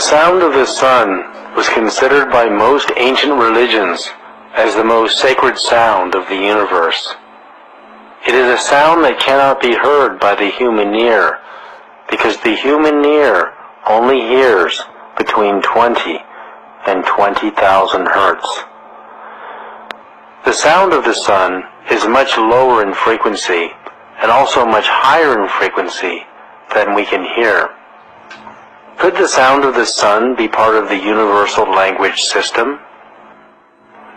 sound of the sun was considered by most ancient religions as the most sacred sound of the universe. It is a sound that cannot be heard by the human ear, because the human ear only hears between 20 and 20,000 hertz. The sound of the sun is much lower in frequency and also much higher in frequency than we can hear. Could the sound of the sun be part of the universal language system?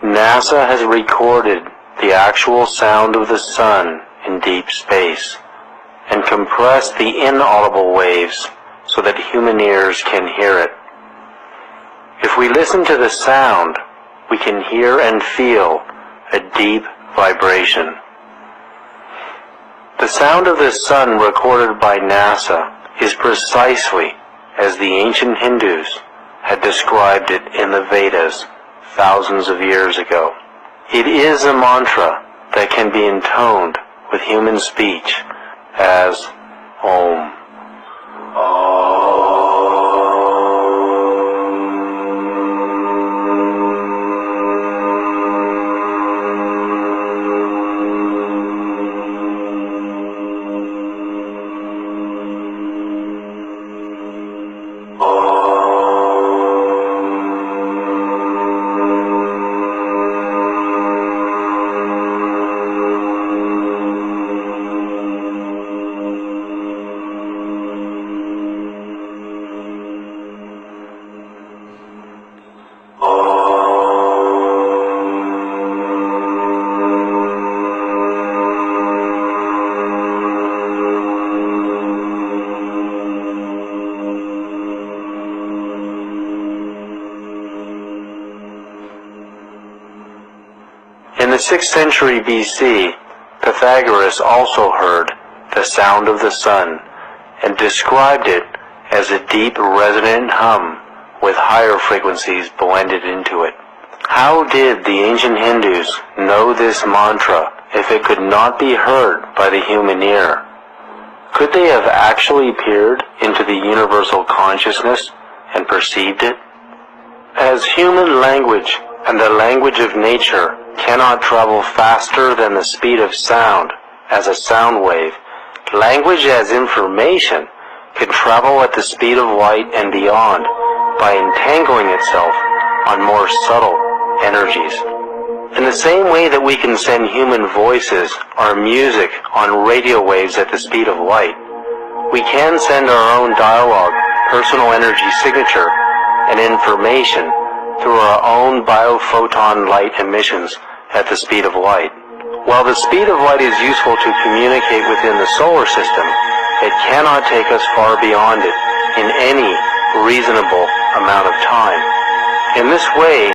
NASA has recorded the actual sound of the sun in deep space and compressed the inaudible waves so that human ears can hear it. If we listen to the sound, we can hear and feel a deep vibration. The sound of the sun recorded by NASA is precisely as the ancient Hindus had described it in the Vedas thousands of years ago. It is a mantra that can be intoned with human speech as Om. In the 6th century BC, Pythagoras also heard the sound of the sun and described it as a deep resonant hum with higher frequencies blended into it. How did the ancient Hindus know this mantra if it could not be heard by the human ear? Could they have actually peered into the universal consciousness and perceived it? As human language and the language of nature cannot travel faster than the speed of sound as a sound wave, language as information can travel at the speed of light and beyond by entangling itself on more subtle energies. In the same way that we can send human voices or music on radio waves at the speed of light, we can send our own dialogue, personal energy signature, and information through our own biophoton light emissions at the speed of light. While the speed of light is useful to communicate within the solar system, it cannot take us far beyond it in any reasonable amount of time. In this way,